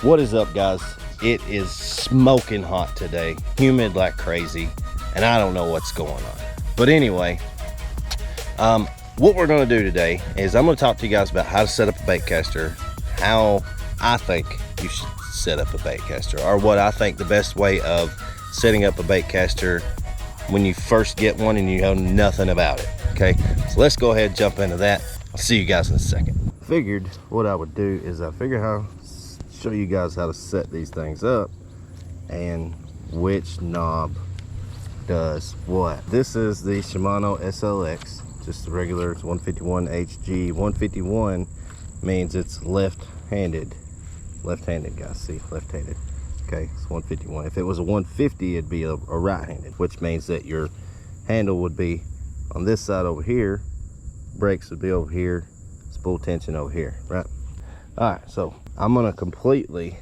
What is up, guys? It is smoking hot today, humid like crazy, and I don't know what's going on. But anyway, what we're going to do today is I'm going to talk to you guys about how to set up a bait caster, how I think you should set up a bait caster, or what I think the best way of setting up a bait caster when you first get one and you know nothing about it. Okay, so let's go ahead and jump into that. I'll see you guys in a second. Figured what I would do is show you guys how to set these things up and which knob does what. This is the Shimano SLX, just the regular. It's 151 HG. 151 means it's left-handed guys, see, left-handed. Okay, it's 151. If it was a 150, it'd be a right-handed, which means that your handle would be on this side over here, brakes would be over here, spool tension over here, right? All right, so I'm gonna completely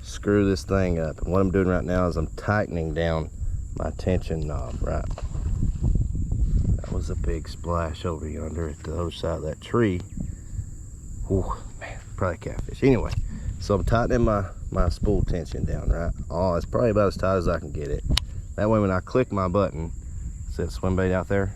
screw this thing up, and what I'm doing right now is I'm tightening down my tension knob, right? That was a big splash over yonder at the other side of that tree. Ooh, man, probably catfish. Anyway, so I'm tightening my spool tension down, right? Oh, it's probably about as tight as I can get it. That way when I click my button, see that swim bait out there?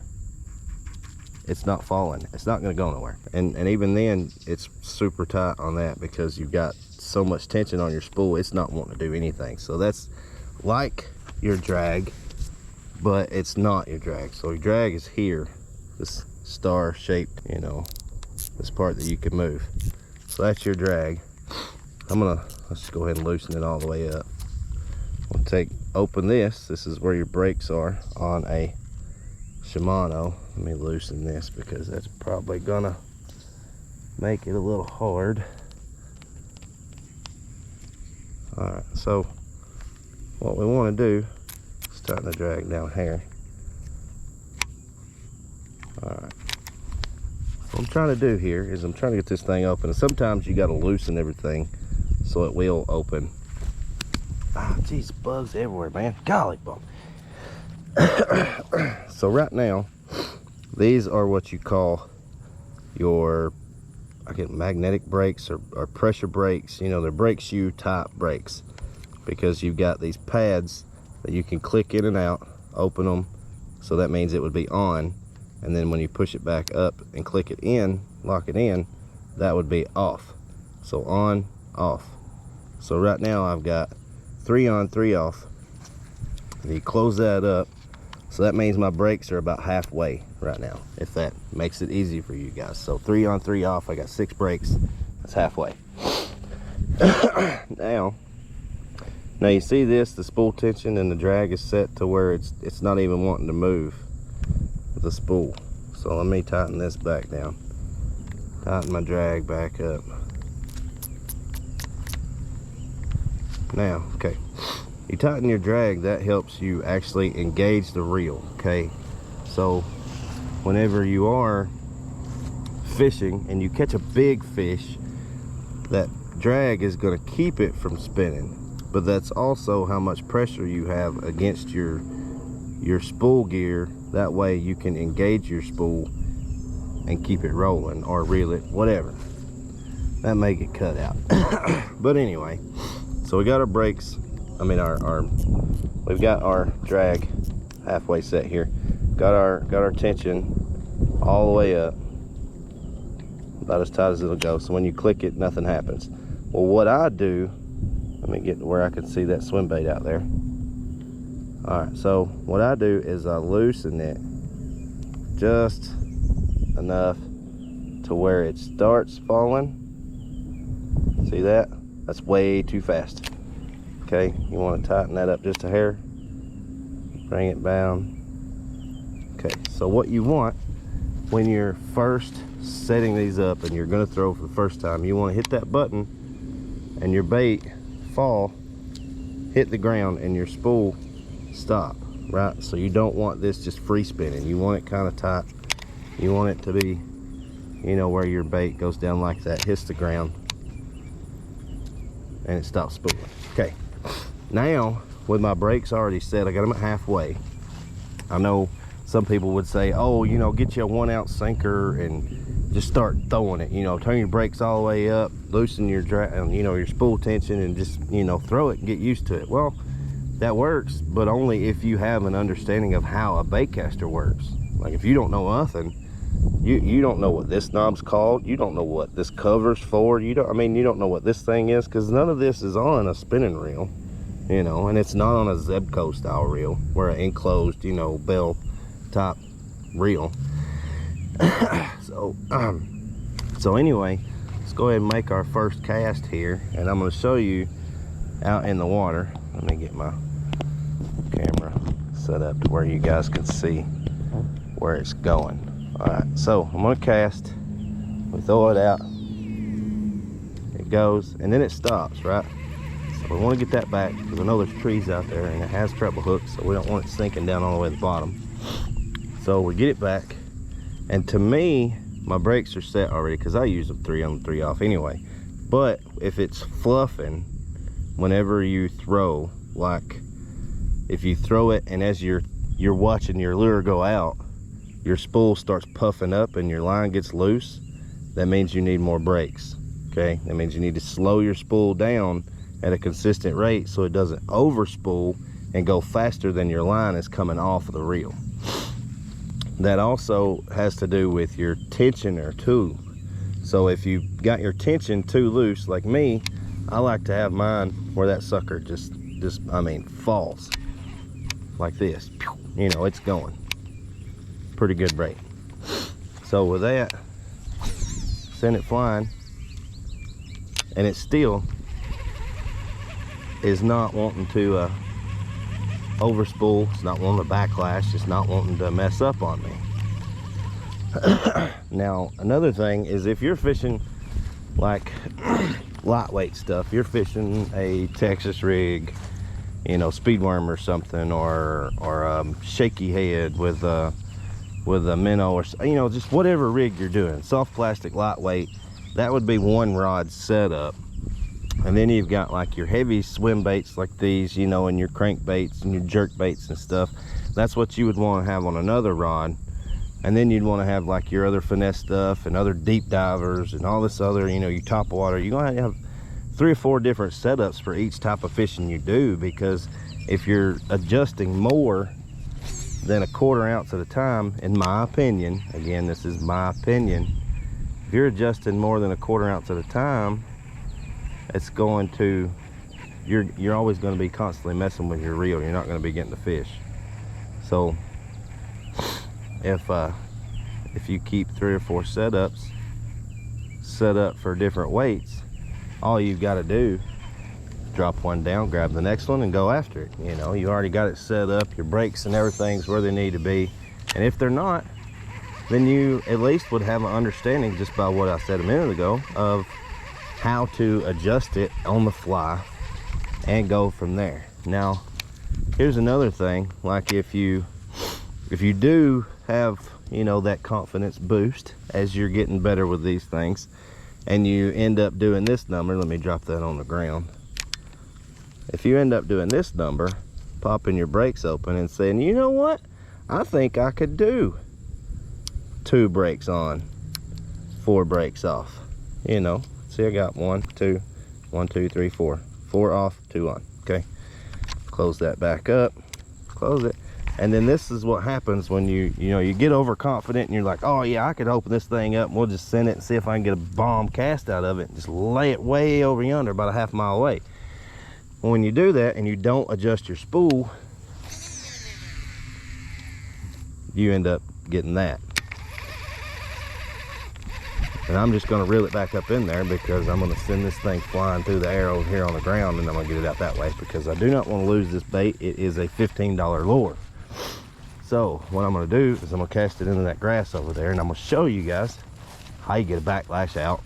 It's not falling. It's not gonna go nowhere. And even then, it's super tight on that because you've got so much tension on your spool, it's not wanting to do anything. So that's like your drag, but it's not your drag. So your drag is here, this star shaped, you know, this part that you can move. So that's your drag. Let's just go ahead and loosen it all the way up. We'll open this. This is where your brakes are on a Shimano. Let me loosen this because that's probably gonna make it a little hard. All right, so what we want to do is tighten the drag down here. All right, what I'm trying to do here is I'm trying to get this thing open, and sometimes you got to loosen everything so it will open. Ah, geez, bugs everywhere, man. Golly bum. So right now, these are what you call your, magnetic brakes or pressure brakes. You know, they're brake shoe type brakes because you've got these pads that you can click in and out, open them. So that means it would be on. And then when you push it back up and click it in, lock it in, that would be off. So on, off. So right now I've got 3 on, 3 off. And you close that up. So that means my brakes are about halfway right now, if that makes it easy for you guys. So 3 on, 3 off. I got 6 brakes. That's halfway. Now you see this, the spool tension and the drag is set to where it's not even wanting to move the spool. So let me tighten this back down. Tighten my drag back up. Now, okay. You tighten your drag, that helps you actually engage the reel, okay? So whenever you are fishing and you catch a big fish, that drag is going to keep it from spinning, but that's also how much pressure you have against your spool gear. That way you can engage your spool and keep it rolling or reel it, whatever. That may get cut out. But anyway, so we got our brakes. We've got our drag halfway set here. Got our tension all the way up, about as tight as it'll go. So when you click it, nothing happens. Well, what I do, let me get to where I can see that swim bait out there. All right, so what I do is I loosen it just enough to where it starts falling. See that? That's way too fast. Okay, you want to tighten that up just a hair, bring it down. Okay, so what you want when you're first setting these up and you're going to throw for the first time, you want to hit that button and your bait fall, hit the ground, and your spool stop, right? So you don't want this just free spinning. You want it kind of tight. You want it to be, you know, where your bait goes down like that, hits the ground, and it stops spooling. Okay. Now, with my brakes already set, I got them at halfway. I know some people would say, oh, you know, get you a 1 ounce sinker and just start throwing it, you know, turn your brakes all the way up, loosen your you know, your spool tension, and just, you know, throw it and get used to it. Well, that works, but only if you have an understanding of how a bait caster works. Like, if you don't know nothing, you don't know what this knob's called, you don't know what this cover's for, you don't know what this thing is, because none of this is on a spinning reel, you know, and it's not on a Zebco style reel, where an enclosed, you know, bell top reel. So anyway, let's go ahead and make our first cast here, and I'm going to show you out in the water. Let me get my camera set up to where you guys can see where it's going. All right, so I'm going to cast. We throw it out, it goes, and then it stops, right? So we want to get that back, because I know there's trees out there and it has treble hooks, so we don't want it sinking down all the way to the bottom. So we get it back, and to me, my brakes are set already, because I use them 3 on 3 off anyway. But if it's fluffing, whenever you throw, like if you throw it and as you're watching your lure go out, your spool starts puffing up and your line gets loose, that means you need more brakes. Okay, that means you need to slow your spool down at a consistent rate so it doesn't over spool and go faster than your line is coming off of the reel. That also has to do with your tensioner too. So if you got your tension too loose, like me, I like to have mine where that sucker just falls like this. You know, it's going. Pretty good brake. So with that, send it flying, and it still is not wanting to overspool. It's not wanting to backlash. It's not wanting to mess up on me. Now, another thing is, if you're fishing like lightweight stuff, you're fishing a Texas rig, you know, speedworm or something, or shaky head with a minnow, or, you know, just whatever rig you're doing, soft plastic, lightweight, that would be one rod setup. And then you've got like your heavy swim baits like these, you know, and your crank baits and your jerk baits and stuff. That's what you would want to have on another rod. And then you'd want to have like your other finesse stuff and other deep divers and all this other, you know, your top water. You're going to have 3 or 4 different setups for each type of fishing you do, because if you're adjusting more than a 1/4 ounce at a time, in my opinion, again, this is my opinion, if you're adjusting more than a 1/4 ounce at a time, it's going to, you're always going to be constantly messing with your reel. You're not going to be getting the fish. So if you keep 3 or 4 setups set up for different weights, all you've got to do, drop one down, grab the next one, and go after it. You know, you already got it set up, your brakes and everything's where they need to be. And if they're not, then you at least would have an understanding, just by what I said a minute ago, of how to adjust it on the fly and go from there. Now, here's another thing. Like, if you do have, you know, that confidence boost as you're getting better with these things, and you end up doing this number, let me drop that on the ground. If you end up doing this number, popping your brakes open and saying, you know what, I think I could do 2 brakes on, 4 brakes off. You know, see, I got 1, 2, 1, 2, 3, 4. 4 off, 2 on. Okay, close that back up, close it. And then this is what happens when you get overconfident and you're like, oh yeah, I could open this thing up and we'll just send it and see if I can get a bomb cast out of it and just lay it way over yonder, about a half mile away. When you do that and you don't adjust your spool, you end up getting that. And I'm just going to reel it back up in there, because I'm going to send this thing flying through the air over here on the ground, and I'm going to get it out that way, because I do not want to lose this bait. It is a $15 lure. So what I'm going to do is I'm going to cast it into that grass over there, and I'm going to show you guys how you get a backlash out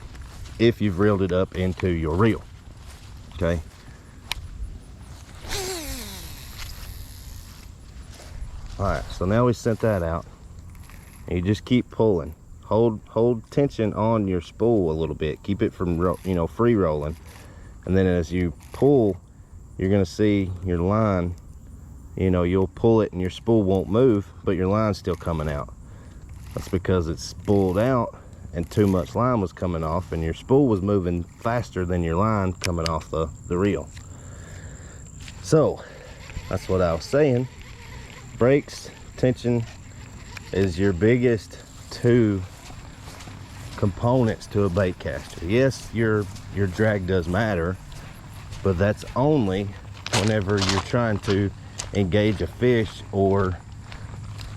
if you've reeled it up into your reel. Okay. All right, so now we sent that out, and you just keep pulling. Hold tension on your spool a little bit. Keep it from, you know, free rolling. And then as you pull, you're going to see your line you know, you'll pull it and your spool won't move, but your line's still coming out. That's because it's spooled out and too much line was coming off, and your spool was moving faster than your line coming off the reel. So that's what I was saying. Brakes, tension is your biggest two components to a bait caster. Yes, your drag does matter, but that's only whenever you're trying to engage a fish or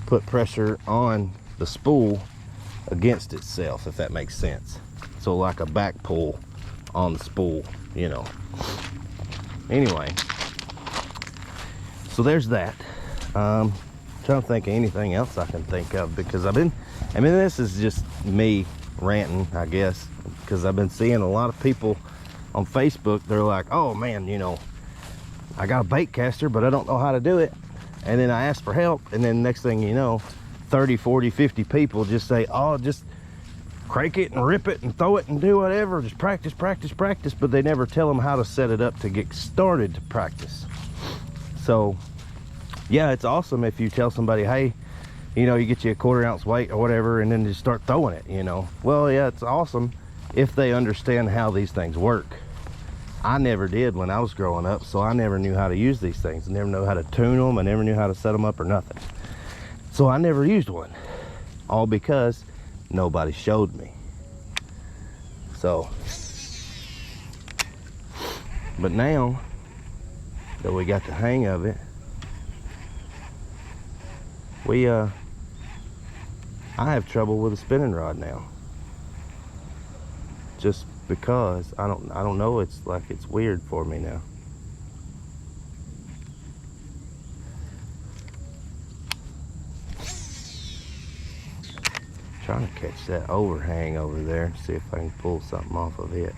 put pressure on the spool against itself, if that makes sense. So like a back pull on the spool, you know. Anyway, so there's that. Trying to think of anything else I can think of, because this is just me ranting, I guess, because I've been seeing a lot of people on Facebook. They're like, oh man, you know, I got a bait caster, but I don't know how to do it. And then I ask for help, and then next thing you know, 30, 40, 50 people just say, oh, just crank it and rip it and throw it and do whatever. Just practice, practice, practice. But they never tell them how to set it up to get started to practice. So yeah, it's awesome if you tell somebody, hey, you know, you get you a 1/4 ounce weight or whatever, and then just start throwing it, you know. Well, yeah, it's awesome if they understand how these things work. I never did when I was growing up, so I never knew how to use these things. I never knew how to tune them. I never knew how to set them up or nothing. So I never used one, all because nobody showed me. So, but now that we got the hang of it, I have trouble with a spinning rod now. Just because I don't know, it's like it's weird for me now. Trying to catch that overhang over there, see if I can pull something off of it.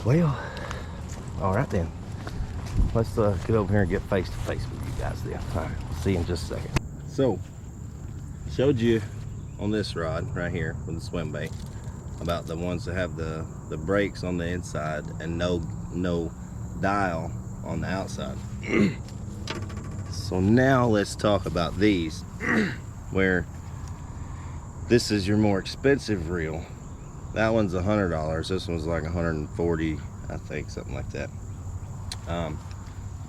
Well, all right then. Let's get over here and get face to face with you guys then. All right, we'll see you in just a second. So, showed you on this rod right here with the swim bait about the ones that have the brakes on the inside and no dial on the outside. So now let's talk about these where this is your more expensive reel. That one's $100. This one's like 140, I think, something like that.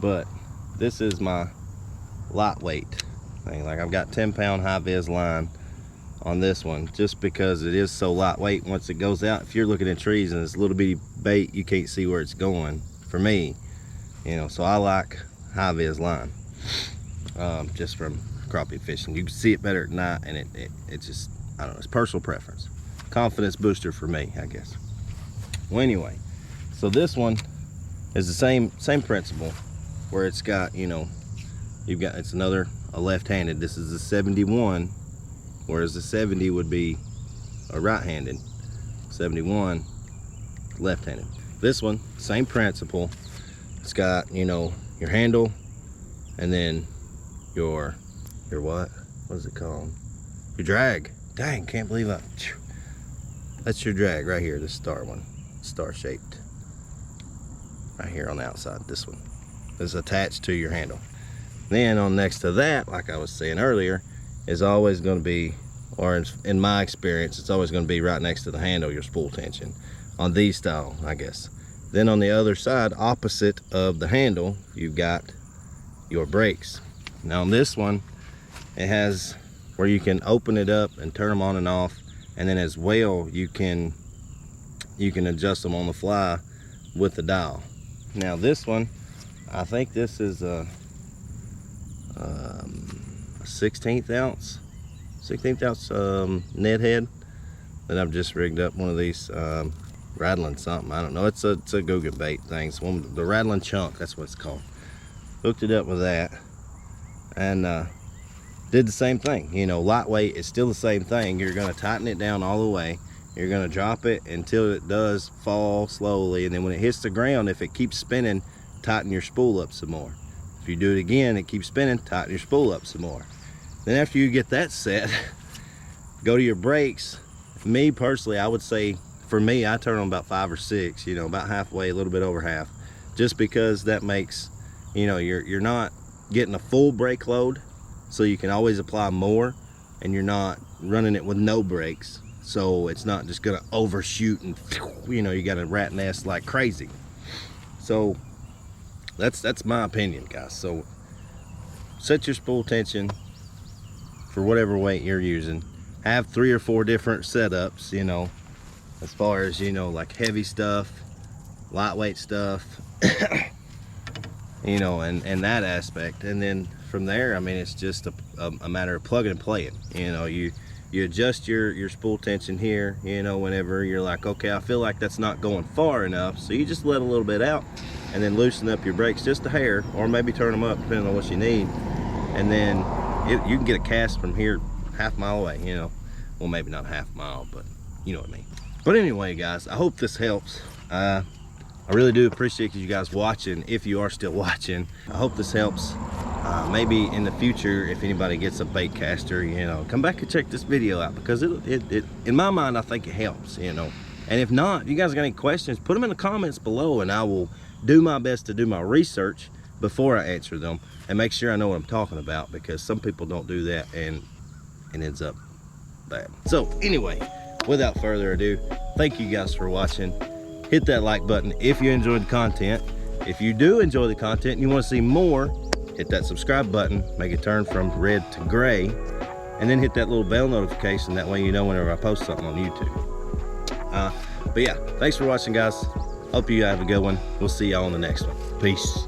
But this is my lightweight thing. Like, I've got 10-pound high vis line on this one just because it is so lightweight. Once it goes out, if you're looking at trees and it's a little bitty bait, you can't see where it's going, for me, you know. So I like high vis line, just from crappie fishing. You can see it better at night, and it just, I don't know, it's personal preference, confidence booster for me, I guess. Well, anyway, so this one is the same principle, where it's got, you know, it's a left-handed. This is a 71, whereas the 70 would be a right-handed. 71 left-handed. This one, same principle. It's got, you know, your handle, and then your what is it called? Your drag. Dang, can't believe that's your drag right here, this star one, star shaped. Right here on the outside, this one is attached to your handle. Then on next to that, like I was saying earlier, is always going to be, or in my experience, it's always going to be right next to the handle, your spool tension on these style, I guess. Then on the other side, opposite of the handle, you've got your brakes. Now on this one, it has where you can open it up and turn them on and off, and then as well you can adjust them on the fly with the dial. Now this one, I think this is a 16th ounce Ned head that I've just rigged up one of these rattling something. I don't know. It's a Googan bait thing. It's the rattling chunk. That's what it's called. Hooked it up with that and did the same thing. You know, lightweight is still the same thing. You're going to tighten it down all the way. You're going to drop it until it does fall slowly, and then when it hits the ground, if it keeps spinning, tighten your spool up some more. If you do it again, it keeps spinning, tighten your spool up some more. Then after you get that set, go to your brakes. Me personally, I would say for me, I turn on about 5 or 6, you know, about halfway, a little bit over half, just because that makes, you know, you're not getting a full brake load, so you can always apply more, and you're not running it with no brakes, so it's not just gonna overshoot and, you know, you got a rat nest like crazy. So that's my opinion, guys. So set your spool tension for whatever weight you're using. Have 3 or 4 different setups, you know, as far as, you know, like heavy stuff, lightweight stuff, you know, and that aspect. And then from there, I mean, it's just a matter of plugging and playing. You know, you adjust your spool tension here, you know, whenever you're like, okay, I feel like that's not going far enough, so you just let a little bit out and then loosen up your brakes just a hair, or maybe turn them up depending on what you need. And then you can get a cast from here half mile away, you know. Well, maybe not half mile, but you know what I mean. But anyway, guys, I hope this helps. I really do appreciate you guys watching, if you are still watching. I hope this helps. Maybe in the future, if anybody gets a bait caster, you know, come back and check this video out, because it in my mind, I think it helps, you know. And if not, if you guys got any questions, put them in the comments below, and I will do my best to do my research before I answer them and make sure I know what I'm talking about, because some people don't do that and it ends up bad. So anyway, without further ado, thank you guys for watching. Hit that like button if you enjoyed the content. If you do enjoy the content and you want to see more, hit that subscribe button, make it turn from red to gray, and then hit that little bell notification. That way you know whenever I post something on YouTube. But yeah, thanks for watching, guys. Hope you have a good one. We'll see y'all on the next one. Peace.